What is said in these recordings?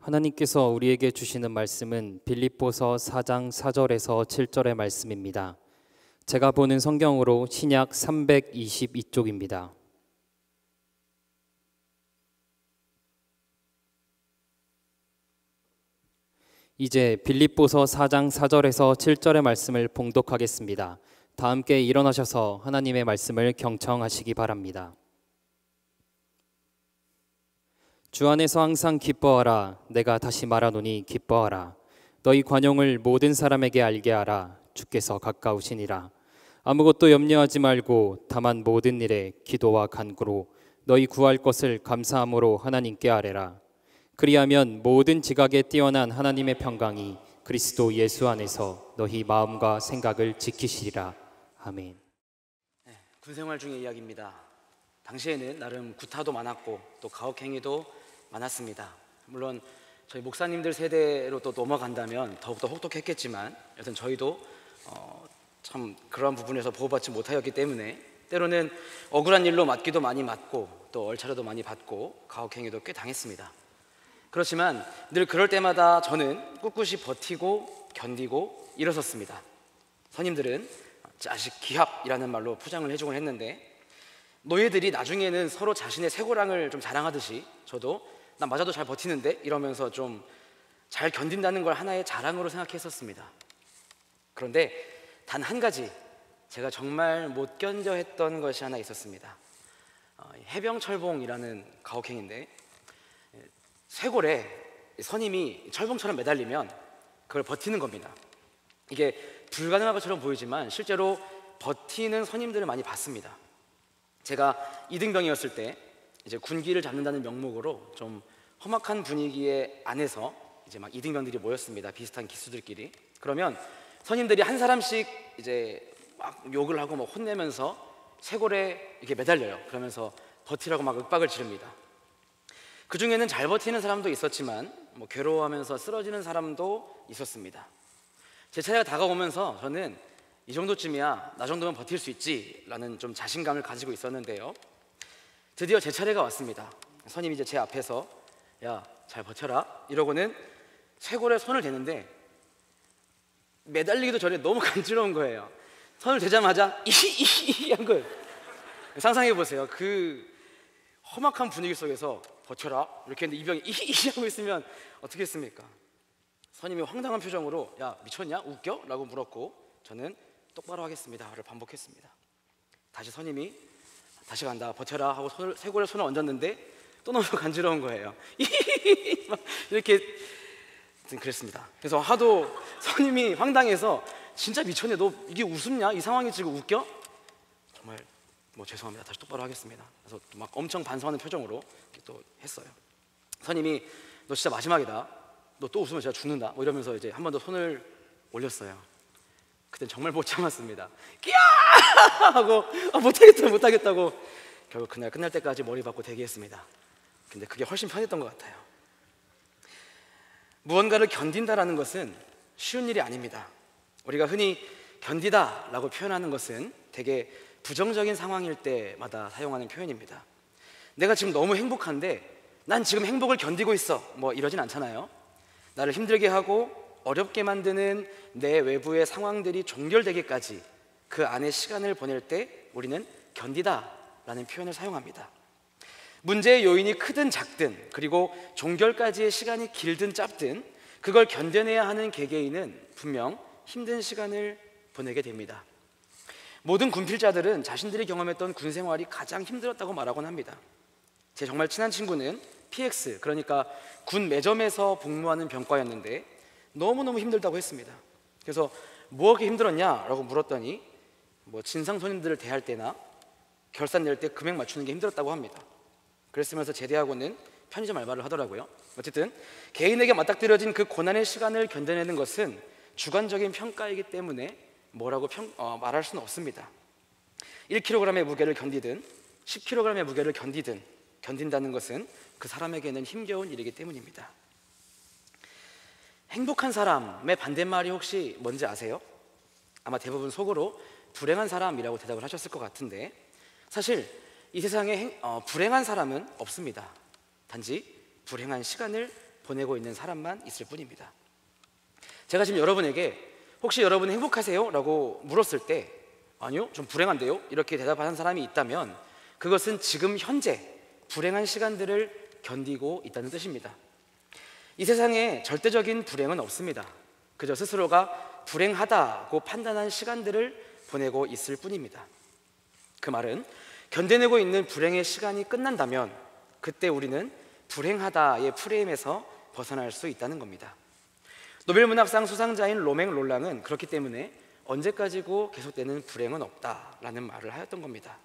하나님께서 우리에게 주시는 말씀은 빌립보서 4장 4절에서 7절의 말씀입니다. 제가 보는 성경으로 신약 322쪽입니다. 이제 빌립보서 4장 4절에서 7절의 말씀을 봉독하겠습니다. 다 함께 일어나셔서 하나님의 말씀을 경청하시기 바랍니다. 주 안에서 항상 기뻐하라. 내가 다시 말하노니 기뻐하라. 너희 관용을 모든 사람에게 알게 하라. 주께서 가까우시니라. 아무것도 염려하지 말고 다만 모든 일에 기도와 간구로 너희 구할 것을 감사함으로 하나님께 아뢰라. 그리하면 모든 지각에 뛰어난 하나님의 평강이 그리스도 예수 안에서 너희 마음과 생각을 지키시리라. 아멘. 군생활 중의 이야기입니다. 당시에는 나름 구타도 많았고 또 가혹행위도 많았습니다. 물론 저희 목사님들 세대로 또 넘어간다면 더욱더 혹독했겠지만 여튼 저희도 참 그러한 부분에서 보호받지 못하였기 때문에 때로는 억울한 일로 맞기도 많이 맞고 또 얼차려도 많이 받고 가혹행위도 꽤 당했습니다. 그렇지만 늘 그럴 때마다 저는 꿋꿋이 버티고 견디고 일어섰습니다. 선임들은 자식 기합이라는 말로 포장을 해주곤 했는데 노예들이 나중에는 서로 자신의 쇠고랑을 좀 자랑하듯이 저도 나 맞아도 잘 버티는데 이러면서 좀 잘 견딘다는 걸 하나의 자랑으로 생각했었습니다. 그런데 단 한 가지 제가 정말 못 견뎌 했던 것이 하나 있었습니다. 해병철봉이라는 가혹행위인데 쇠골에 선임이 철봉처럼 매달리면 그걸 버티는 겁니다. 이게 불가능한 것처럼 보이지만 실제로 버티는 선임들을 많이 봤습니다. 제가 이등병이었을 때 이제 군기를 잡는다는 명목으로 좀 험악한 분위기의 안에서 이제 막 이등병들이 모였습니다. 비슷한 기수들끼리. 그러면 선임들이 한 사람씩 이제 막 욕을 하고 막 혼내면서 쇠골에 이렇게 매달려요. 그러면서 버티라고 막 윽박을 지릅니다. 그 중에는 잘 버티는 사람도 있었지만 뭐 괴로워하면서 쓰러지는 사람도 있었습니다. 제 차례가 다가오면서 저는 이 정도쯤이야 나 정도면 버틸 수 있지 라는 좀 자신감을 가지고 있었는데요, 드디어 제 차례가 왔습니다. 선임이 이제 제 앞에서 야, 잘 버텨라 이러고는 쇠골에 손을 대는데 매달리기도 전에 너무 간지러운 거예요. 손을 대자마자 이히 한 거예요. 상상해 보세요. 그 험악한 분위기 속에서 버텨라 이렇게 했는데 이병이 이히 하고 있으면 어떻게 했습니까? 선임이 황당한 표정으로 야 미쳤냐? 웃겨? 라고 물었고 저는 똑바로 하겠습니다를 반복했습니다. 다시 선임이 다시 간다 버텨라 하고 쇠골에 손을 얹었는데 또 너무 간지러운 거예요. 막 이렇게 그랬습니다. 그래서 하도 선임이 황당해서 진짜 미쳤네 너 이게 웃음냐? 이 상황이 지금 웃겨? 정말 뭐 죄송합니다 다시 똑바로 하겠습니다. 그래서 막 엄청 반성하는 표정으로 이렇게 또 했어요. 선임이 너 진짜 마지막이다 너 또 웃으면 제가 죽는다 뭐 이러면서 이제 한 번 더 손을 올렸어요. 그땐 정말 못 참았습니다. 끼야 하고 못하겠다고 결국 그날 끝날 때까지 머리 박고 대기했습니다. 근데 그게 훨씬 편했던 것 같아요. 무언가를 견딘다라는 것은 쉬운 일이 아닙니다. 우리가 흔히 견디다 라고 표현하는 것은 되게 부정적인 상황일 때마다 사용하는 표현입니다. 내가 지금 너무 행복한데 난 지금 행복을 견디고 있어 뭐 이러진 않잖아요. 나를 힘들게 하고 어렵게 만드는 내 외부의 상황들이 종결되기까지 그 안에 시간을 보낼 때 우리는 견디다 라는 표현을 사용합니다. 문제의 요인이 크든 작든 그리고 종결까지의 시간이 길든 짧든 그걸 견뎌내야 하는 개개인은 분명 힘든 시간을 보내게 됩니다. 모든 군필자들은 자신들이 경험했던 군 생활이 가장 힘들었다고 말하곤 합니다. 제 정말 친한 친구는 PX 그러니까 군 매점에서 복무하는 병과였는데 너무너무 힘들다고 했습니다. 그래서 뭐가 힘들었냐 라고 물었더니 뭐 진상 손님들을 대할 때나 결산 낼 때 금액 맞추는 게 힘들었다고 합니다. 그랬으면서 제대하고는 편의점 알바를 하더라고요. 어쨌든 개인에게 맞닥뜨려진 그 고난의 시간을 견뎌내는 것은 주관적인 평가이기 때문에 뭐라고 말할 수는 없습니다. 1kg의 무게를 견디든 10kg의 무게를 견딘다는 것은 그 사람에게는 힘겨운 일이기 때문입니다. 행복한 사람의 반대말이 혹시 뭔지 아세요? 아마 대부분 속으로 불행한 사람이라고 대답을 하셨을 것 같은데 사실 이 세상에 불행한 사람은 없습니다. 단지 불행한 시간을 보내고 있는 사람만 있을 뿐입니다. 제가 지금 여러분에게 혹시 여러분 행복하세요? 라고 물었을 때 아니요, 좀 불행한데요? 이렇게 대답하는 사람이 있다면 그것은 지금 현재 불행한 시간들을 견디고 있다는 뜻입니다. 이 세상에 절대적인 불행은 없습니다. 그저 스스로가 불행하다고 판단한 시간들을 보내고 있을 뿐입니다. 그 말은 견뎌내고 있는 불행의 시간이 끝난다면 그때 우리는 불행하다의 프레임에서 벗어날 수 있다는 겁니다. 노벨문학상 수상자인 로맹 롤랑은 그렇기 때문에 언제까지고 계속되는 불행은 없다라는 말을 하였던 겁니다.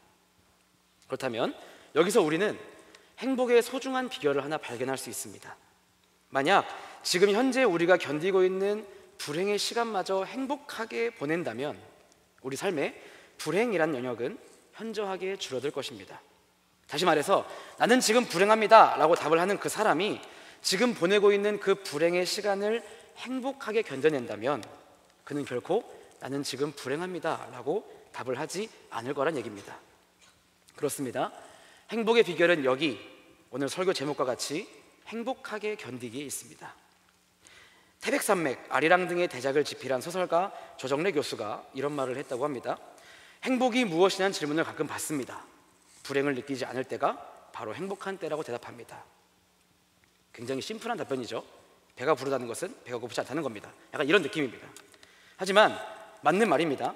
그렇다면 여기서 우리는 행복의 소중한 비결을 하나 발견할 수 있습니다. 만약 지금 현재 우리가 견디고 있는 불행의 시간마저 행복하게 보낸다면 우리 삶에 불행이란 영역은 현저하게 줄어들 것입니다. 다시 말해서 나는 지금 불행합니다 라고 답을 하는 그 사람이 지금 보내고 있는 그 불행의 시간을 행복하게 견뎌낸다면 그는 결코 나는 지금 불행합니다 라고 답을 하지 않을 거란 얘기입니다. 그렇습니다. 행복의 비결은 여기 오늘 설교 제목과 같이 행복하게 견디기에 있습니다. 태백산맥, 아리랑 등의 대작을 집필한 소설가 조정래 교수가 이런 말을 했다고 합니다. 행복이 무엇이냐는 질문을 가끔 받습니다. 불행을 느끼지 않을 때가 바로 행복한 때라고 대답합니다. 굉장히 심플한 답변이죠. 배가 부르다는 것은 배가 고프지 않다는 겁니다. 약간 이런 느낌입니다. 하지만 맞는 말입니다.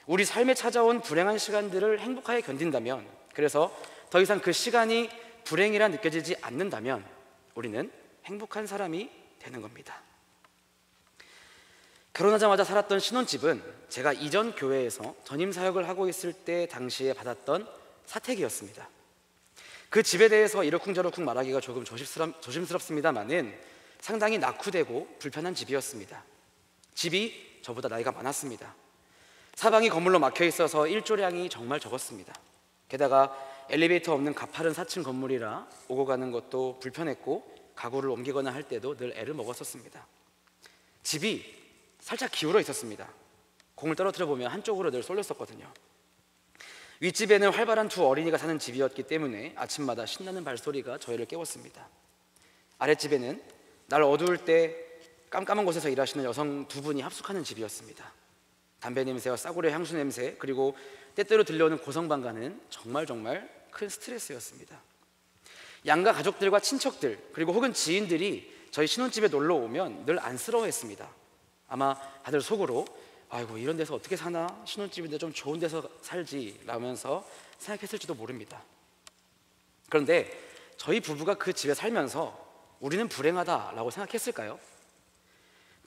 우리 삶에 찾아온 불행한 시간들을 행복하게 견딘다면, 그래서 더 이상 그 시간이 불행이라 느껴지지 않는다면 우리는 행복한 사람이 되는 겁니다. 결혼하자마자 살았던 신혼집은 제가 이전 교회에서 전임 사역을 하고 있을 때 당시에 받았던 사택이었습니다. 그 집에 대해서 이러쿵저러쿵 말하기가 조금 조심스럽습니다만은 상당히 낙후되고 불편한 집이었습니다. 집이 저보다 나이가 많았습니다. 사방이 건물로 막혀 있어서 일조량이 정말 적었습니다. 게다가 엘리베이터 없는 가파른 4층 건물이라 오고 가는 것도 불편했고 가구를 옮기거나 할 때도 늘 애를 먹었었습니다. 집이 살짝 기울어 있었습니다. 공을 떨어뜨려 보면 한쪽으로 늘 쏠렸었거든요. 윗집에는 활발한 두 어린이가 사는 집이었기 때문에 아침마다 신나는 발소리가 저희를 깨웠습니다. 아랫집에는 날 어두울 때 깜깜한 곳에서 일하시는 여성 두 분이 합숙하는 집이었습니다. 담배 냄새와 싸구려 향수 냄새, 그리고 때때로 들려오는 고성방가는 정말 큰 스트레스였습니다. 양가 가족들과 친척들, 그리고 혹은 지인들이 저희 신혼집에 놀러 오면 늘 안쓰러워했습니다. 아마 다들 속으로 아이고 이런 데서 어떻게 사나, 신혼집인데 좀 좋은 데서 살지 라면서 생각했을지도 모릅니다. 그런데 저희 부부가 그 집에 살면서 우리는 불행하다라고 생각했을까요?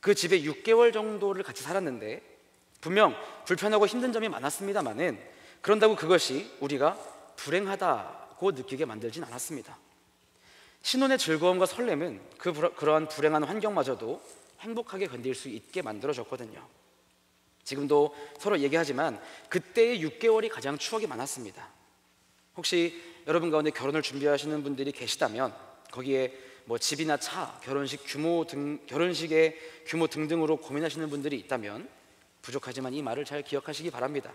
그 집에 6개월 정도를 같이 살았는데 분명 불편하고 힘든 점이 많았습니다만은 그런다고 그것이 우리가 불행하다고 느끼게 만들진 않았습니다. 신혼의 즐거움과 설렘은 그러한 불행한 환경마저도 행복하게 견딜 수 있게 만들어졌거든요. 지금도 서로 얘기하지만 그때의 6개월이 가장 추억이 많았습니다. 혹시 여러분 가운데 결혼을 준비하시는 분들이 계시다면 거기에 뭐 집이나 차, 결혼식의 규모 등등으로 고민하시는 분들이 있다면 부족하지만 이 말을 잘 기억하시기 바랍니다.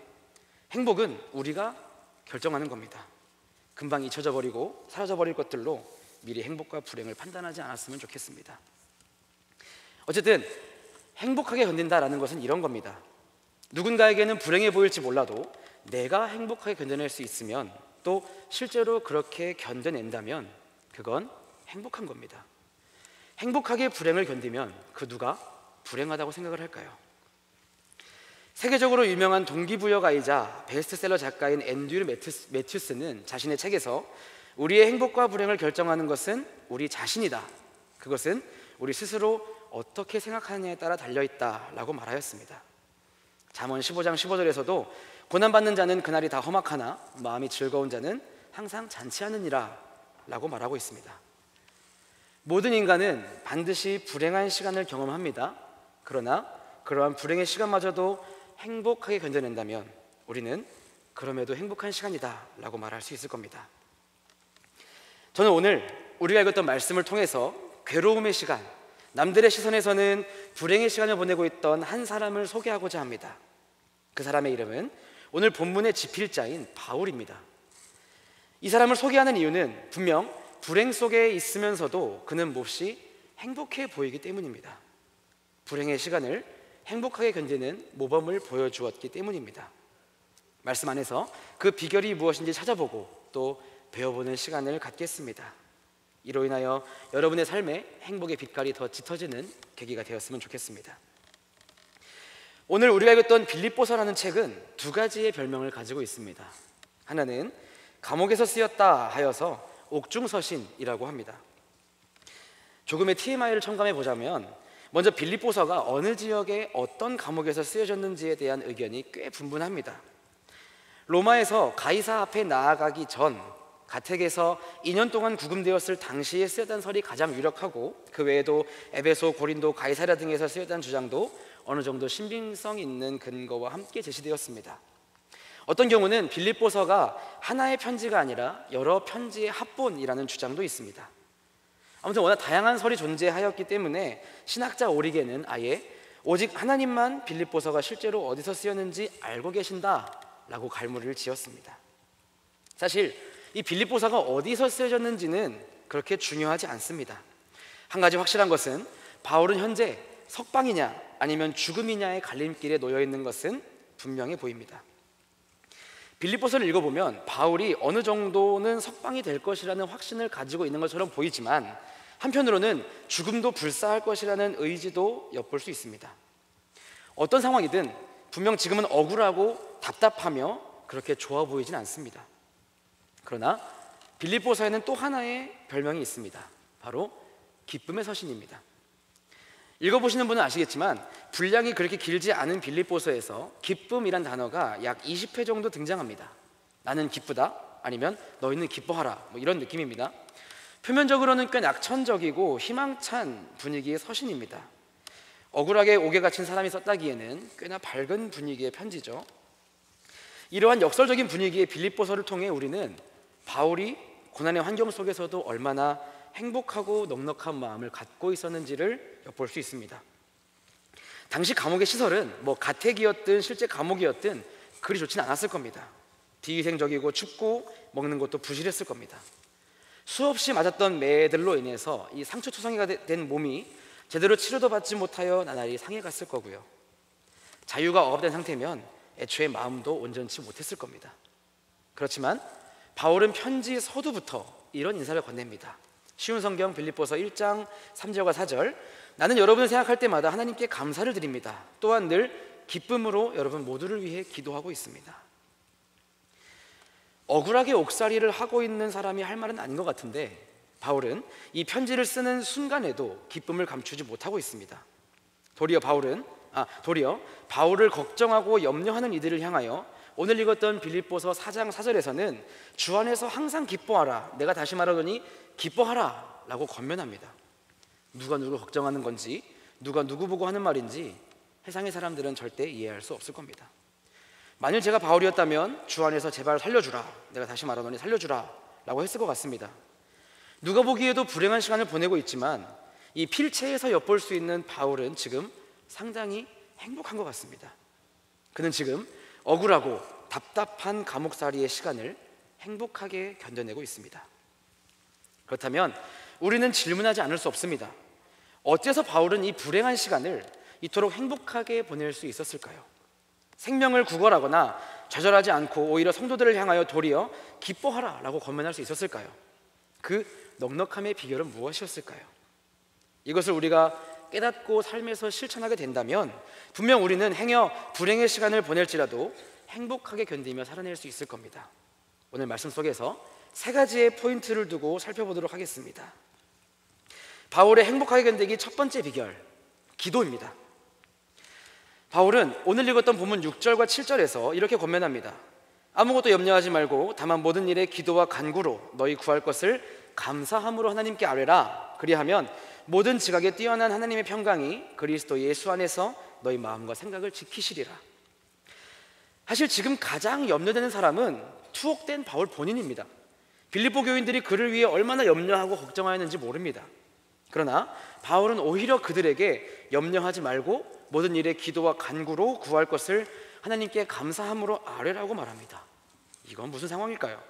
행복은 우리가 결정하는 겁니다. 금방 잊혀져 버리고 사라져 버릴 것들로 미리 행복과 불행을 판단하지 않았으면 좋겠습니다. 어쨌든 행복하게 견딘다라는 것은 이런 겁니다. 누군가에게는 불행해 보일지 몰라도 내가 행복하게 견뎌낼 수 있으면, 또 실제로 그렇게 견뎌낸다면 그건 행복한 겁니다. 행복하게 불행을 견디면 그 누가 불행하다고 생각을 할까요? 세계적으로 유명한 동기부여가이자 베스트셀러 작가인 앤드류 매튜스는 자신의 책에서 우리의 행복과 불행을 결정하는 것은 우리 자신이다. 그것은 우리 스스로 어떻게 생각하느냐에 따라 달려있다 라고 말하였습니다. 잠언 15장 15절에서도 고난받는 자는 그날이 다 험악하나 마음이 즐거운 자는 항상 잔치하느니라 라고 말하고 있습니다. 모든 인간은 반드시 불행한 시간을 경험합니다. 그러나 그러한 불행의 시간마저도 행복하게 견뎌낸다면 우리는 그럼에도 행복한 시간이다 라고 말할 수 있을 겁니다. 저는 오늘 우리가 읽었던 말씀을 통해서 괴로움의 시간, 남들의 시선에서는 불행의 시간을 보내고 있던 한 사람을 소개하고자 합니다. 그 사람의 이름은 오늘 본문의 집필자인 바울입니다. 이 사람을 소개하는 이유는 분명 불행 속에 있으면서도 그는 몹시 행복해 보이기 때문입니다. 불행의 시간을 행복하게 견디는 모범을 보여주었기 때문입니다. 말씀 안에서 그 비결이 무엇인지 찾아보고 또 배워보는 시간을 갖겠습니다. 이로 인하여 여러분의 삶에 행복의 빛깔이 더 짙어지는 계기가 되었으면 좋겠습니다. 오늘 우리가 읽었던 빌립보서라는 책은 두 가지의 별명을 가지고 있습니다. 하나는 감옥에서 쓰였다 하여서 옥중서신이라고 합니다. 조금의 TMI를 첨가해 보자면 먼저 빌립보서가 어느 지역에 어떤 감옥에서 쓰여졌는지에 대한 의견이 꽤 분분합니다. 로마에서 가이사 앞에 나아가기 전 가택에서 2년 동안 구금되었을 당시에 쓰였다는 설이 가장 유력하고, 그 외에도 에베소, 고린도, 가이사랴 등에서 쓰였다는 주장도 어느 정도 신빙성 있는 근거와 함께 제시되었습니다. 어떤 경우는 빌립보서가 하나의 편지가 아니라 여러 편지의 합본이라는 주장도 있습니다. 아무튼 워낙 다양한 설이 존재하였기 때문에 신학자 오리겐은 아예 오직 하나님만 빌립보서가 실제로 어디서 쓰였는지 알고 계신다라고 갈무리를 지었습니다. 사실 이 빌립보서가 어디서 쓰여졌는지는 그렇게 중요하지 않습니다. 한 가지 확실한 것은 바울은 현재 석방이냐 아니면 죽음이냐의 갈림길에 놓여 있는 것은 분명해 보입니다. 빌립보서를 읽어보면 바울이 어느 정도는 석방이 될 것이라는 확신을 가지고 있는 것처럼 보이지만, 한편으로는 죽음도 불사할 것이라는 의지도 엿볼 수 있습니다. 어떤 상황이든 분명 지금은 억울하고 답답하며 그렇게 좋아 보이진 않습니다. 그러나 빌립보서에는 또 하나의 별명이 있습니다. 바로 기쁨의 서신입니다. 읽어보시는 분은 아시겠지만 분량이 그렇게 길지 않은 빌립보서에서 기쁨이란 단어가 약 20회 정도 등장합니다. 나는 기쁘다, 아니면 너희는 기뻐하라, 이런 느낌입니다. 표면적으로는 꽤 낙천적이고 희망찬 분위기의 서신입니다. 억울하게 옥에 갇힌 사람이 썼다기에는 꽤나 밝은 분위기의 편지죠. 이러한 역설적인 분위기의 빌립보서를 통해 우리는 바울이 고난의 환경 속에서도 얼마나 행복하고 넉넉한 마음을 갖고 있었는지를 엿볼 수 있습니다. 당시 감옥의 시설은 가택이었든 실제 감옥이었든 그리 좋진 않았을 겁니다. 비위생적이고 춥고 먹는 것도 부실했을 겁니다. 수없이 맞았던 매들로 인해서 이 상처투성이가 된 몸이 제대로 치료도 받지 못하여 나날이 상해갔을 거고요. 자유가 억압된 상태면 애초에 마음도 온전치 못했을 겁니다. 그렇지만 바울은 편지 서두부터 이런 인사를 건넵니다. 쉬운 성경 빌립보서 1장 3절과 4절, 나는 여러분을 생각할 때마다 하나님께 감사를 드립니다. 또한 늘 기쁨으로 여러분 모두를 위해 기도하고 있습니다. 억울하게 옥살이를 하고 있는 사람이 할 말은 아닌 것 같은데, 바울은 이 편지를 쓰는 순간에도 기쁨을 감추지 못하고 있습니다. 도리어 바울을 걱정하고 염려하는 이들을 향하여 오늘 읽었던 빌립보서 4장 4절에서는 주 안에서 항상 기뻐하라, 내가 다시 말하노니 기뻐하라 라고 권면합니다. 누가 누구 걱정하는 건지, 누가 누구 보고 하는 말인지 세상의 사람들은 절대 이해할 수 없을 겁니다. 만일 제가 바울이었다면 주 안에서 제발 살려주라, 내가 다시 말하노니 살려주라 라고 했을 것 같습니다. 누가 보기에도 불행한 시간을 보내고 있지만 이 필체에서 엿볼 수 있는 바울은 지금 상당히 행복한 것 같습니다. 그는 지금 억울하고 답답한 감옥살이의 시간을 행복하게 견뎌내고 있습니다. 그렇다면 우리는 질문하지 않을 수 없습니다. 어째서 바울은 이 불행한 시간을 이토록 행복하게 보낼 수 있었을까요? 생명을 구걸하거나 좌절하지 않고 오히려 성도들을 향하여 도리어 기뻐하라 라고 권면할 수 있었을까요? 그 넉넉함의 비결은 무엇이었을까요? 이것을 우리가 깨닫고 삶에서 실천하게 된다면 분명 우리는 행여 불행의 시간을 보낼지라도 행복하게 견디며 살아낼 수 있을 겁니다. 오늘 말씀 속에서 세 가지의 포인트를 두고 살펴보도록 하겠습니다. 바울의 행복하게 견디기 첫 번째 비결, 기도입니다. 바울은 오늘 읽었던 본문 6절과 7절에서 이렇게 권면합니다. 아무것도 염려하지 말고 다만 모든 일에 기도와 간구로 너희 구할 것을 감사함으로 하나님께 아뢰라. 그리하면 모든 지각에 뛰어난 하나님의 평강이 그리스도 예수 안에서 너희 마음과 생각을 지키시리라. 사실 지금 가장 염려되는 사람은 투옥된 바울 본인입니다. 빌립보 교인들이 그를 위해 얼마나 염려하고 걱정하였는지 모릅니다. 그러나 바울은 오히려 그들에게 염려하지 말고 모든 일에 기도와 간구로 구할 것을 하나님께 감사함으로 아뢰라고 말합니다. 이건 무슨 상황일까요?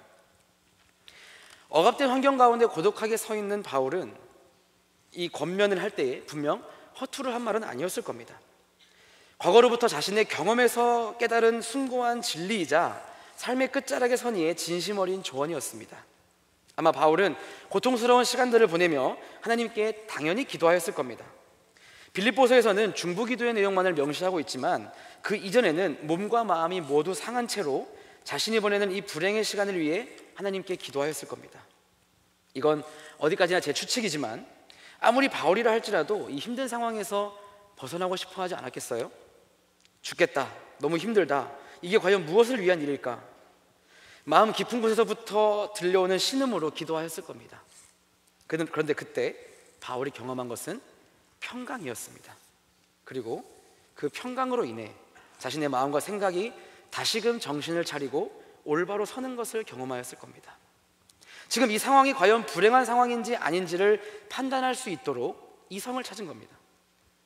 억압된 환경 가운데 고독하게 서 있는 바울은 이 권면을 할 때에 분명 허투루 한 말은 아니었을 겁니다. 과거로부터 자신의 경험에서 깨달은 숭고한 진리이자 삶의 끝자락에 선 이의 진심 어린 조언이었습니다. 아마 바울은 고통스러운 시간들을 보내며 하나님께 당연히 기도하였을 겁니다. 빌립보서에서는 중보기도의 내용만을 명시하고 있지만 그 이전에는 몸과 마음이 모두 상한 채로 자신이 보내는 이 불행의 시간을 위해 하나님께 기도하였을 겁니다. 이건 어디까지나 제 추측이지만 아무리 바울이라 할지라도 이 힘든 상황에서 벗어나고 싶어 하지 않았겠어요? 죽겠다, 너무 힘들다, 이게 과연 무엇을 위한 일일까? 마음 깊은 곳에서부터 들려오는 신음으로 기도하였을 겁니다. 그런데 그때 바울이 경험한 것은 평강이었습니다. 그리고 그 평강으로 인해 자신의 마음과 생각이 다시금 정신을 차리고 올바로 서는 것을 경험하였을 겁니다. 지금 이 상황이 과연 불행한 상황인지 아닌지를 판단할 수 있도록 이성을 찾은 겁니다.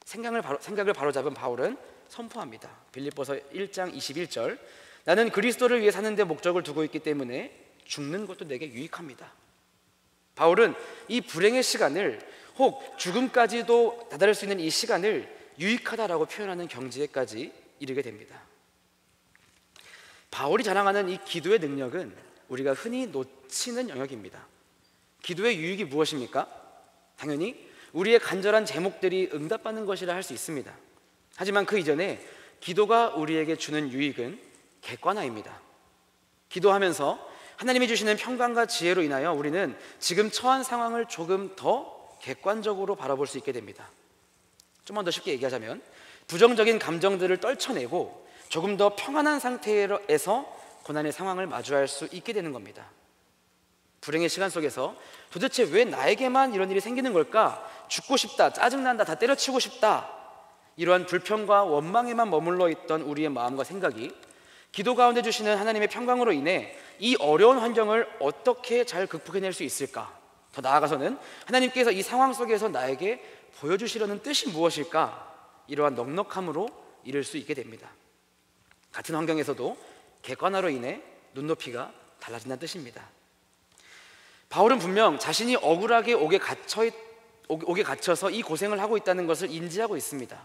생각을 바로잡은 바울은 선포합니다. 빌립보서 1장 21절, 나는 그리스도를 위해 사는 데 목적을 두고 있기 때문에 죽는 것도 내게 유익합니다. 바울은 이 불행의 시간을, 혹 죽음까지도 다다를 수 있는 이 시간을 유익하다라고 표현하는 경지에까지 이르게 됩니다. 바울이 자랑하는 이 기도의 능력은 우리가 흔히 놓치는 영역입니다. 기도의 유익이 무엇입니까? 당연히 우리의 간절한 제목들이 응답받는 것이라 할 수 있습니다. 하지만 그 이전에 기도가 우리에게 주는 유익은 객관화입니다. 기도하면서 하나님이 주시는 평강과 지혜로 인하여 우리는 지금 처한 상황을 조금 더 객관적으로 바라볼 수 있게 됩니다. 좀만 더 쉽게 얘기하자면 부정적인 감정들을 떨쳐내고 조금 더 평안한 상태에서 고난의 상황을 마주할 수 있게 되는 겁니다. 불행의 시간 속에서 도대체 왜 나에게만 이런 일이 생기는 걸까? 죽고 싶다, 짜증난다, 다 때려치우고 싶다, 이러한 불평과 원망에만 머물러 있던 우리의 마음과 생각이 기도 가운데 주시는 하나님의 평강으로 인해 이 어려운 환경을 어떻게 잘 극복해낼 수 있을까? 더 나아가서는 하나님께서 이 상황 속에서 나에게 보여주시려는 뜻이 무엇일까? 이러한 넉넉함으로 이룰 수 있게 됩니다. 같은 환경에서도 객관화로 인해 눈높이가 달라진다는 뜻입니다. 바울은 분명 자신이 억울하게 옥에 갇혀서 이 고생을 하고 있다는 것을 인지하고 있습니다.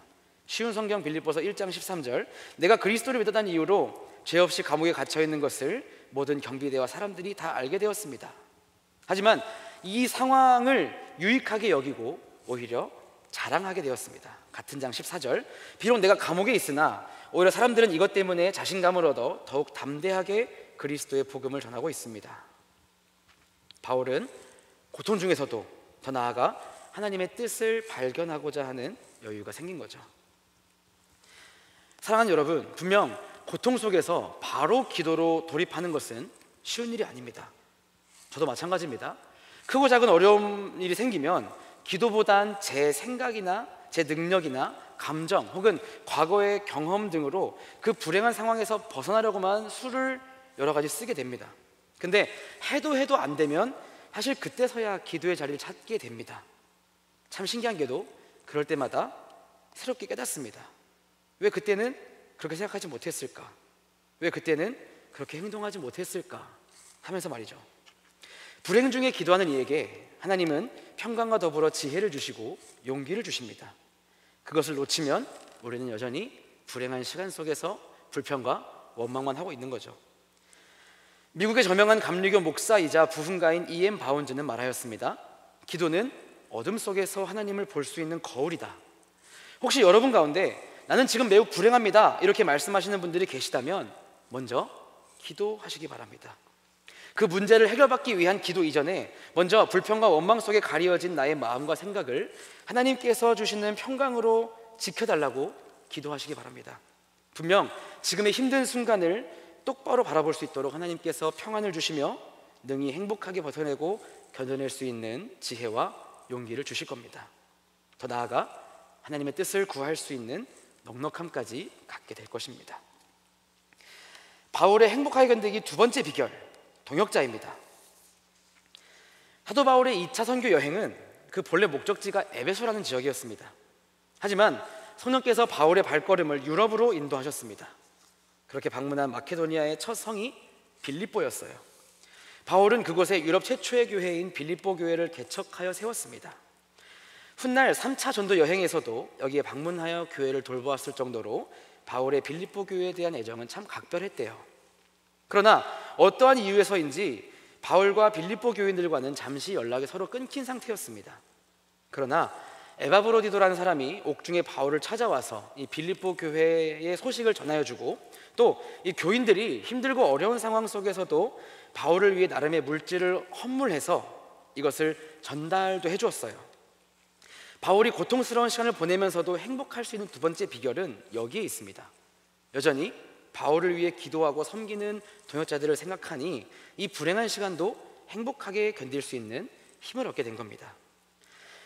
쉬운 성경 빌립보서 1장 13절, 내가 그리스도를 믿었다는 이유로 죄 없이 감옥에 갇혀 있는 것을 모든 경비대와 사람들이 다 알게 되었습니다. 하지만 이 상황을 유익하게 여기고 오히려 자랑하게 되었습니다. 같은 장 14절, 비록 내가 감옥에 있으나 오히려 사람들은 이것 때문에 자신감을 얻어 더욱 담대하게 그리스도의 복음을 전하고 있습니다. 바울은 고통 중에서도 더 나아가 하나님의 뜻을 발견하고자 하는 여유가 생긴 거죠. 사랑하는 여러분, 분명 고통 속에서 바로 기도로 돌입하는 것은 쉬운 일이 아닙니다. 저도 마찬가지입니다. 크고 작은 어려운 일이 생기면 기도보단 제 생각이나 제 능력이나 감정 혹은 과거의 경험 등으로 그 불행한 상황에서 벗어나려고만 수를 여러 가지 쓰게 됩니다. 근데 해도 안 되면 사실 그때서야 기도의 자리를 찾게 됩니다. 참 신기한 게도 그럴 때마다 새롭게 깨닫습니다. 왜 그때는 그렇게 생각하지 못했을까? 왜 그때는 그렇게 행동하지 못했을까? 하면서 말이죠. 불행 중에 기도하는 이에게 하나님은 평강과 더불어 지혜를 주시고 용기를 주십니다. 그것을 놓치면 우리는 여전히 불행한 시간 속에서 불평과 원망만 하고 있는 거죠. 미국의 저명한 감리교 목사이자 부흥가인 E.M. 바운즈는 말하였습니다. 기도는 어둠 속에서 하나님을 볼 수 있는 거울이다. 혹시 여러분 가운데 나는 지금 매우 불행합니다, 이렇게 말씀하시는 분들이 계시다면 먼저 기도하시기 바랍니다. 그 문제를 해결받기 위한 기도 이전에 먼저 불평과 원망 속에 가리워진 나의 마음과 생각을 하나님께서 주시는 평강으로 지켜달라고 기도하시기 바랍니다. 분명 지금의 힘든 순간을 똑바로 바라볼 수 있도록 하나님께서 평안을 주시며 능히 행복하게 버텨내고 견뎌낼 수 있는 지혜와 용기를 주실 겁니다. 더 나아가 하나님의 뜻을 구할 수 있는 넉넉함까지 갖게 될 것입니다. 바울의 행복하게 견디기 두 번째 비결, 동역자입니다. 사도 바울의 2차 선교 여행은 그 본래 목적지가 에베소라는 지역이었습니다. 하지만 성령께서 바울의 발걸음을 유럽으로 인도하셨습니다. 그렇게 방문한 마케도니아의 첫 성이 빌립보였어요. 바울은 그곳에 유럽 최초의 교회인 빌립보 교회를 개척하여 세웠습니다. 훗날 3차 전도 여행에서도 여기에 방문하여 교회를 돌보았을 정도로 바울의 빌립보 교회에 대한 애정은 참 각별했대요. 그러나 어떠한 이유에서인지 바울과 빌립보 교인들과는 잠시 연락이 서로 끊긴 상태였습니다. 그러나 에바브로디도라는 사람이 옥중에 바울을 찾아와서 이 빌립보 교회의 소식을 전하여주고 또 이 교인들이 힘들고 어려운 상황 속에서도 바울을 위해 나름의 물질을 헌물해서 이것을 전달도 해주었어요. 바울이 고통스러운 시간을 보내면서도 행복할 수 있는 두 번째 비결은 여기에 있습니다. 여전히 바울을 위해 기도하고 섬기는 동역자들을 생각하니 이 불행한 시간도 행복하게 견딜 수 있는 힘을 얻게 된 겁니다.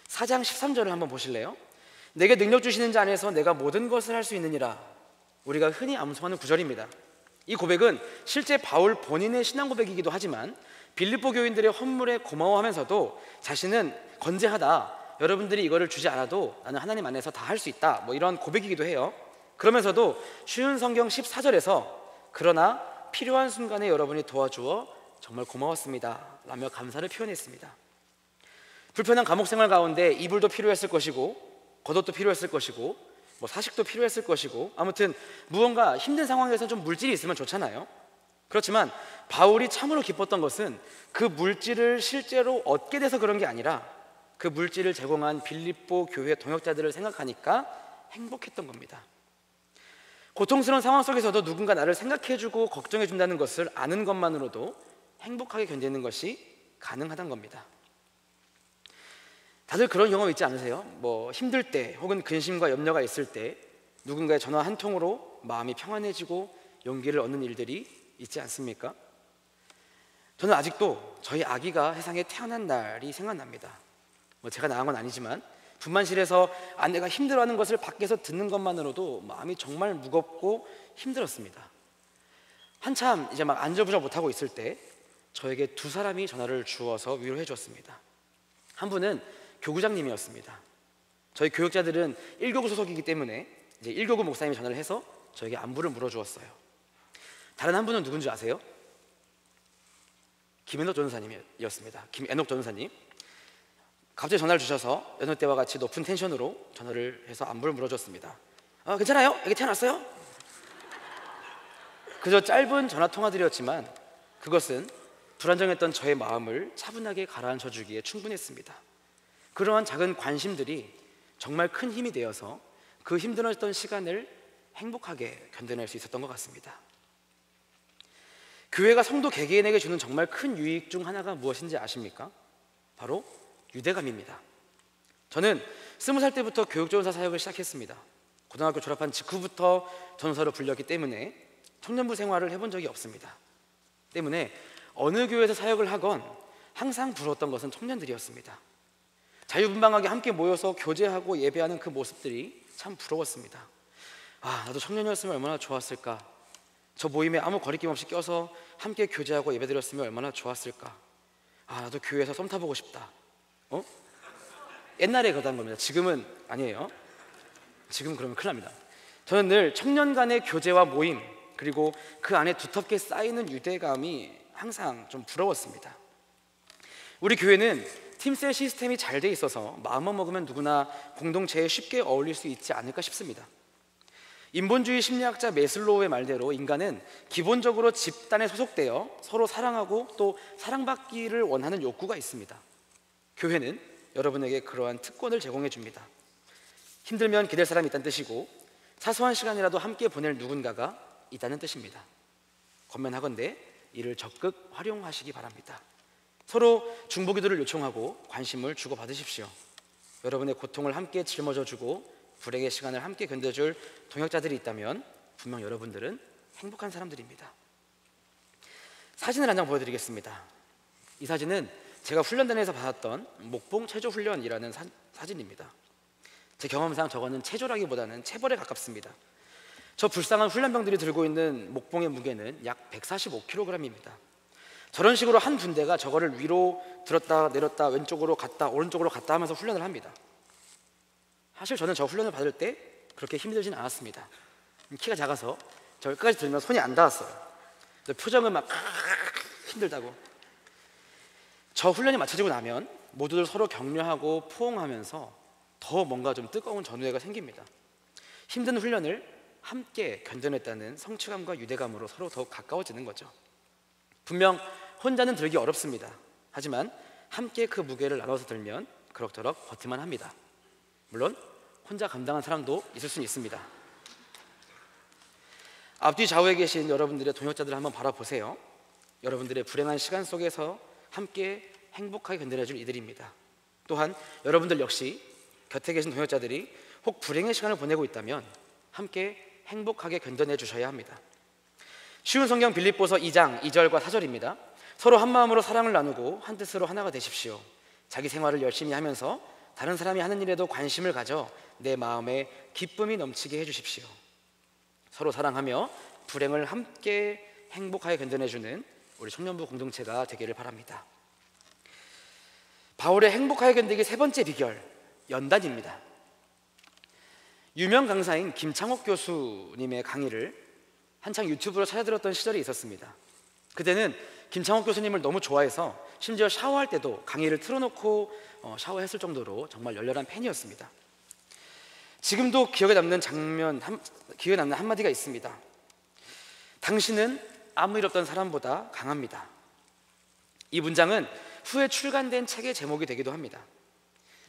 4장 13절을 한번 보실래요? 내게 능력 주시는 자 안에서 내가 모든 것을 할 수 있느니라. 우리가 흔히 암송하는 구절입니다. 이 고백은 실제 바울 본인의 신앙 고백이기도 하지만 빌립보 교인들의 헌물에 고마워하면서도 자신은 건재하다, 여러분들이 이거를 주지 않아도 나는 하나님 안에서 다 할 수 있다, 이런 고백이기도 해요. 그러면서도 쉬운 성경 14절에서 그러나 필요한 순간에 여러분이 도와주어 정말 고마웠습니다 라며 감사를 표현했습니다. 불편한 감옥 생활 가운데 이불도 필요했을 것이고 겉옷도 필요했을 것이고 사식도 필요했을 것이고 아무튼 무언가 힘든 상황에서 좀 물질이 있으면 좋잖아요. 그렇지만 바울이 참으로 기뻤던 것은 그 물질을 실제로 얻게 돼서 그런 게 아니라 그 물질을 제공한 빌립보 교회 동역자들을 생각하니까 행복했던 겁니다. 고통스러운 상황 속에서도 누군가 나를 생각해주고 걱정해준다는 것을 아는 것만으로도 행복하게 견디는 것이 가능하다는 겁니다. 다들 그런 경험 있지 않으세요? 힘들 때 혹은 근심과 염려가 있을 때 누군가의 전화 한 통으로 마음이 평안해지고 용기를 얻는 일들이 있지 않습니까? 저는 아직도 저희 아기가 세상에 태어난 날이 생각납니다. 제가 낳은 건 아니지만 분만실에서 아내가 힘들어하는 것을 밖에서 듣는 것만으로도 마음이 정말 무겁고 힘들었습니다. 한참 이제 막 안절부절 못하고 있을 때 저에게 두 사람이 전화를 주어서 위로해 줬습니다. 한 분은 교구장님이었습니다. 저희 교육자들은 1교구 소속이기 때문에 이제 1교구 목사님이 전화를 해서 저에게 안부를 물어주었어요. 다른 한 분은 누군지 아세요? 김앤옥 전도사님이었습니다. 김앤옥 전도사님. 갑자기 전화를 주셔서 여느 때와 같이 높은 텐션으로 전화를 해서 안부를 물어줬습니다. 괜찮아요? 애기 태어났어요? 그저 짧은 전화통화들이었지만 그것은 불안정했던 저의 마음을 차분하게 가라앉혀주기에 충분했습니다. 그러한 작은 관심들이 정말 큰 힘이 되어서 그 힘들었던 시간을 행복하게 견뎌낼 수 있었던 것 같습니다. 교회가 성도 개개인에게 주는 정말 큰 유익 중 하나가 무엇인지 아십니까? 바로 유대감입니다. 저는 20살 때부터 교육전도사 사역을 시작했습니다. 고등학교 졸업한 직후부터 전도사로 불렸기 때문에 청년부 생활을 해본 적이 없습니다. 때문에 어느 교회에서 사역을 하건 항상 부러웠던 것은 청년들이었습니다. 자유분방하게 함께 모여서 교제하고 예배하는 그 모습들이 참 부러웠습니다. 나도 청년이었으면 얼마나 좋았을까. 저 모임에 아무 거리낌 없이 껴서 함께 교제하고 예배드렸으면 얼마나 좋았을까. 나도 교회에서 썸 타보고 싶다. 옛날에 그러던 겁니다. 지금은 아니에요. 지금 그러면 큰일 납니다. 저는 늘 청년 간의 교제와 모임 그리고 그 안에 두텁게 쌓이는 유대감이 항상 좀 부러웠습니다. 우리 교회는 팀셀 시스템이 잘 돼 있어서 마음만 먹으면 누구나 공동체에 쉽게 어울릴 수 있지 않을까 싶습니다. 인본주의 심리학자 메슬로우의 말대로 인간은 기본적으로 집단에 소속되어 서로 사랑하고 또 사랑받기를 원하는 욕구가 있습니다. 교회는 여러분에게 그러한 특권을 제공해 줍니다. 힘들면 기댈 사람이 있다는 뜻이고 사소한 시간이라도 함께 보낼 누군가가 있다는 뜻입니다. 권면하건대 이를 적극 활용하시기 바랍니다. 서로 중보기도를 요청하고 관심을 주고받으십시오. 여러분의 고통을 함께 짊어져주고 불행의 시간을 함께 견뎌줄 동역자들이 있다면 분명 여러분들은 행복한 사람들입니다. 사진을 한 장 보여드리겠습니다. 이 사진은 제가 훈련단에서 받았던 목봉 체조 훈련이라는 사진입니다. 제 경험상 저거는 체조라기보다는 체벌에 가깝습니다. 저 불쌍한 훈련병들이 들고 있는 목봉의 무게는 약 145kg입니다. 저런 식으로 한 분대가 저거를 위로 들었다 내렸다 왼쪽으로 갔다 오른쪽으로 갔다 하면서 훈련을 합니다. 사실 저는 저 훈련을 받을 때 그렇게 힘들진 않았습니다. 키가 작아서 저기까지 들면 손이 안 닿았어요. 표정은 막 힘들다고. 저 훈련이 마쳐지고 나면 모두들 서로 격려하고 포옹하면서 더 뭔가 좀 뜨거운 전우애가 생깁니다. 힘든 훈련을 함께 견뎌냈다는 성취감과 유대감으로 서로 더욱 가까워지는 거죠. 분명 혼자는 들기 어렵습니다. 하지만 함께 그 무게를 나눠서 들면 그럭저럭 버틸만 합니다. 물론 혼자 감당한 사람도 있을 수는 있습니다. 앞뒤 좌우에 계신 여러분들의 동역자들을 한번 바라보세요. 여러분들의 불행한 시간 속에서 함께 행복하게 견뎌내줄 이들입니다. 또한 여러분들 역시 곁에 계신 동역자들이 혹 불행의 시간을 보내고 있다면 함께 행복하게 견뎌내 주셔야 합니다. 쉬운 성경 빌립보서 2장 2절과 4절입니다. 서로 한 마음으로 사랑을 나누고 한 뜻으로 하나가 되십시오. 자기 생활을 열심히 하면서 다른 사람이 하는 일에도 관심을 가져 내 마음에 기쁨이 넘치게 해주십시오. 서로 사랑하며 불행을 함께 행복하게 견뎌내주는 우리 청년부 공동체가 되기를 바랍니다. 바울의 행복하게 견디기 세 번째 비결, 연단입니다. 유명 강사인 김창옥 교수님의 강의를 한창 유튜브로 찾아들었던 시절이 있었습니다. 그때는 김창옥 교수님을 너무 좋아해서 심지어 샤워할 때도 강의를 틀어놓고 샤워했을 정도로 정말 열렬한 팬이었습니다. 지금도 기억에 남는 한마디가 있습니다. 당신은 아무 일 없던 사람보다 강합니다. 이 문장은 후에 출간된 책의 제목이 되기도 합니다.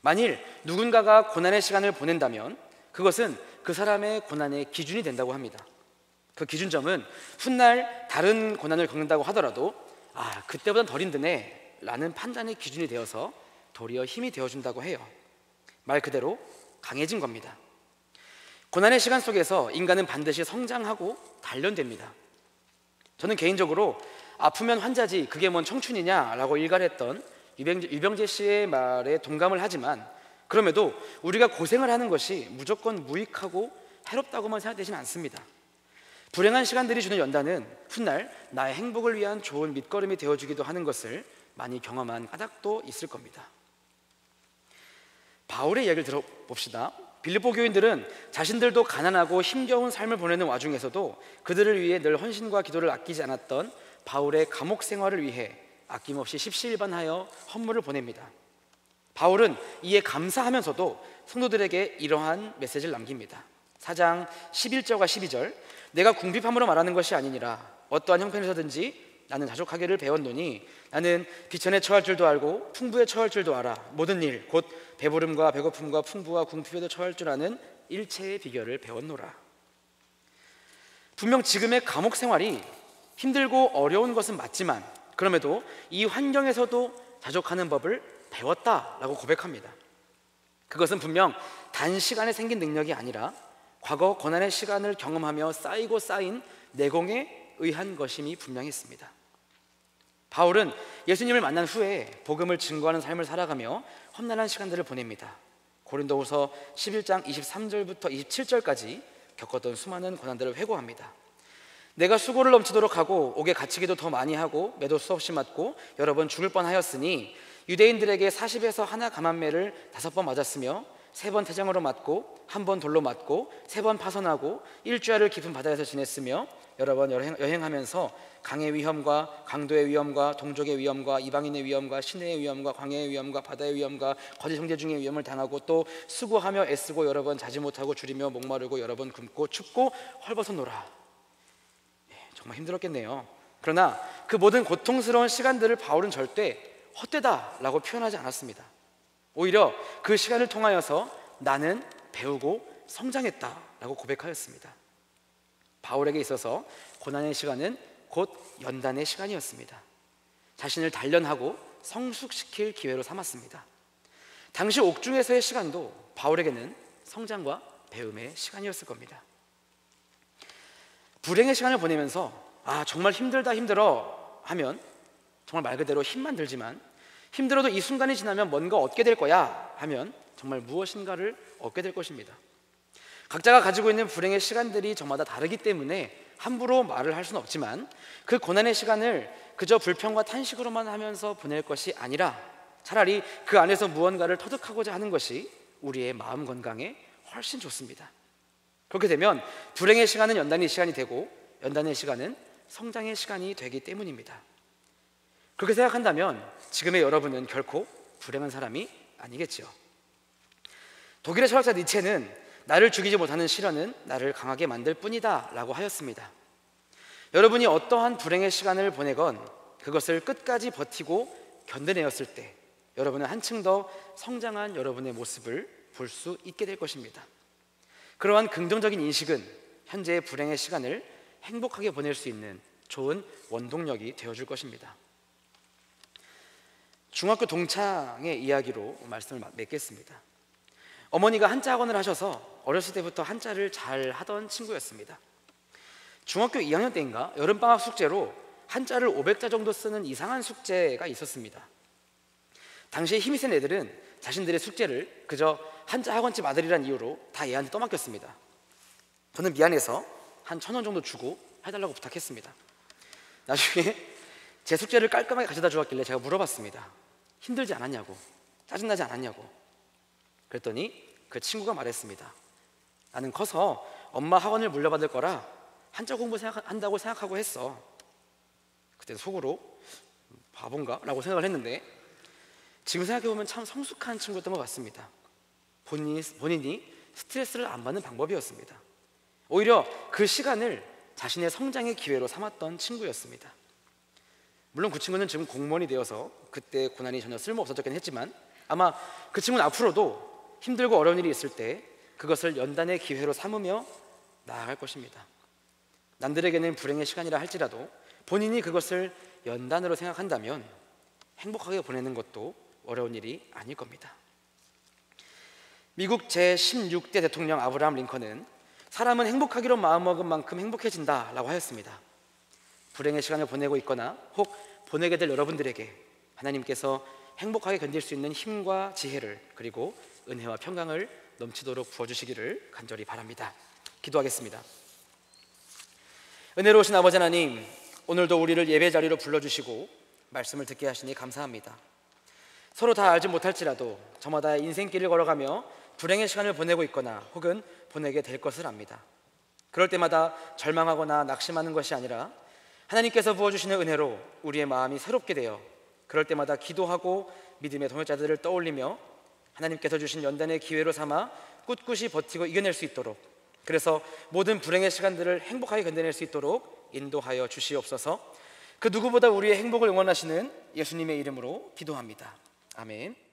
만일 누군가가 고난의 시간을 보낸다면 그것은 그 사람의 고난의 기준이 된다고 합니다. 그 기준점은 훗날 다른 고난을 겪는다고 하더라도 그때보단 덜 힘드네 라는 판단의 기준이 되어서 도리어 힘이 되어준다고 해요. 말 그대로 강해진 겁니다. 고난의 시간 속에서 인간은 반드시 성장하고 단련됩니다. 저는 개인적으로 아프면 환자지 그게 뭔 청춘이냐 라고 일갈했던 유병재 씨의 말에 동감을 하지만, 그럼에도 우리가 고생을 하는 것이 무조건 무익하고 해롭다고만 생각되지는 않습니다. 불행한 시간들이 주는 연단은 훗날 나의 행복을 위한 좋은 밑거름이 되어주기도 하는 것을 많이 경험한 까닭도 있을 겁니다. 바울의 이야기를 들어봅시다. 빌립보 교인들은 자신들도 가난하고 힘겨운 삶을 보내는 와중에서도 그들을 위해 늘 헌신과 기도를 아끼지 않았던 바울의 감옥 생활을 위해 아낌없이 십시일반하여 헌물을 보냅니다. 바울은 이에 감사하면서도 성도들에게 이러한 메시지를 남깁니다. 4장 11절과 12절, 내가 궁핍함으로 말하는 것이 아니니라. 어떠한 형편에서든지 나는 자족하기를 배웠노니 나는 비천에 처할 줄도 알고 풍부에 처할 줄도 알아. 모든 일 곧 배부름과 배고픔과 풍부와 궁핍에도 처할 줄 아는 일체의 비결을 배웠노라. 분명 지금의 감옥 생활이 힘들고 어려운 것은 맞지만 그럼에도 이 환경에서도 자족하는 법을 배웠다라고 고백합니다. 그것은 분명 단시간에 생긴 능력이 아니라 과거 고난의 시간을 경험하며 쌓이고 쌓인 내공에 의한 것임이 분명했습니다. 바울은 예수님을 만난 후에 복음을 증거하는 삶을 살아가며 험난한 시간들을 보냅니다. 고린도후서 11장 23절부터 27절까지 겪었던 수많은 고난들을 회고합니다. 내가 수고를 넘치도록 하고 옥에 갇히기도 더 많이 하고 매도 수없이 맞고 여러 번 죽을 뻔하였으니 유대인들에게 40에서 하나 감한매를 5번 맞았으며 3번 태장으로 맞고 1번 돌로 맞고 3번 파선하고 일주일을 깊은 바다에서 지냈으며 여러 번 여행하면서 강의 위험과 강도의 위험과 동족의 위험과 이방인의 위험과 시내의 위험과 광야의 위험과 바다의 위험과 거짓 형제 중의 위험을 당하고 또 수고하며 애쓰고 여러 번 자지 못하고 줄이며 목마르고 여러 번 굶고 춥고 헐벗어노라. 정말 힘들었겠네요. 그러나 그 모든 고통스러운 시간들을 바울은 절대 헛되다라고 표현하지 않았습니다. 오히려 그 시간을 통하여서 나는 배우고 성장했다라고 고백하였습니다. 바울에게 있어서 고난의 시간은 곧 연단의 시간이었습니다. 자신을 단련하고 성숙시킬 기회로 삼았습니다. 당시 옥중에서의 시간도 바울에게는 성장과 배움의 시간이었을 겁니다. 불행의 시간을 보내면서 정말 힘들다 힘들어 하면 정말 말 그대로 힘만 들지만, 힘들어도 이 순간이 지나면 뭔가 얻게 될 거야 하면 정말 무엇인가를 얻게 될 것입니다. 각자가 가지고 있는 불행의 시간들이 저마다 다르기 때문에 함부로 말을 할 수는 없지만 그 고난의 시간을 그저 불평과 탄식으로만 하면서 보낼 것이 아니라 차라리 그 안에서 무언가를 터득하고자 하는 것이 우리의 마음 건강에 훨씬 좋습니다. 그렇게 되면 불행의 시간은 연단의 시간이 되고 연단의 시간은 성장의 시간이 되기 때문입니다. 그렇게 생각한다면 지금의 여러분은 결코 불행한 사람이 아니겠죠. 독일의 철학자 니체는 나를 죽이지 못하는 시련은 나를 강하게 만들 뿐이다 라고 하였습니다. 여러분이 어떠한 불행의 시간을 보내건 그것을 끝까지 버티고 견뎌내었을 때 여러분은 한층 더 성장한 여러분의 모습을 볼 수 있게 될 것입니다. 그러한 긍정적인 인식은 현재의 불행의 시간을 행복하게 보낼 수 있는 좋은 원동력이 되어줄 것입니다. 중학교 동창의 이야기로 말씀을 맺겠습니다. 어머니가 한자 학원을 하셔서 어렸을 때부터 한자를 잘 하던 친구였습니다. 중학교 2학년 때인가 여름방학 숙제로 한자를 500자 정도 쓰는 이상한 숙제가 있었습니다. 당시에 힘이 센 애들은 자신들의 숙제를 그저 한자 학원집 아들이란 이유로 다 얘한테 떠맡겼습니다. 저는 미안해서 한 1,000원 정도 주고 해달라고 부탁했습니다. 나중에 제 숙제를 깔끔하게 가져다 주었길래 제가 물어봤습니다. 힘들지 않았냐고, 짜증나지 않았냐고. 그랬더니 그 친구가 말했습니다. 나는 커서 엄마 학원을 물려받을 거라 한자 공부한다고 생각하고 했어. 그때 속으로 바본가? 라고 생각을 했는데 지금 생각해보면 참 성숙한 친구였던 것 같습니다. 본인이 스트레스를 안 받는 방법이었습니다. 오히려 그 시간을 자신의 성장의 기회로 삼았던 친구였습니다. 물론 그 친구는 지금 공무원이 되어서 그때 고난이 전혀 쓸모없었긴 했지만 아마 그 친구는 앞으로도 힘들고 어려운 일이 있을 때 그것을 연단의 기회로 삼으며 나아갈 것입니다. 남들에게는 불행의 시간이라 할지라도 본인이 그것을 연단으로 생각한다면 행복하게 보내는 것도 어려운 일이 아닐 겁니다. 미국 제16대 대통령 아브라함 링컨은 사람은 행복하기로 마음먹은 만큼 행복해진다 라고 하였습니다. 불행의 시간을 보내고 있거나 혹 보내게 될 여러분들에게 하나님께서 행복하게 견딜 수 있는 힘과 지혜를 그리고 은혜와 평강을 넘치도록 부어주시기를 간절히 바랍니다. 기도하겠습니다. 은혜로우신 아버지 하나님, 오늘도 우리를 예배 자리로 불러주시고 말씀을 듣게 하시니 감사합니다. 서로 다 알지 못할지라도 저마다 인생길을 걸어가며 불행의 시간을 보내고 있거나 혹은 보내게 될 것을 압니다. 그럴 때마다 절망하거나 낙심하는 것이 아니라 하나님께서 부어주시는 은혜로 우리의 마음이 새롭게 되어 그럴 때마다 기도하고 믿음의 동역자들을 떠올리며 하나님께서 주신 연단의 기회로 삼아 꿋꿋이 버티고 이겨낼 수 있도록, 그래서 모든 불행의 시간들을 행복하게 견뎌낼 수 있도록 인도하여 주시옵소서. 그 누구보다 우리의 행복을 응원하시는 예수님의 이름으로 기도합니다. 아멘.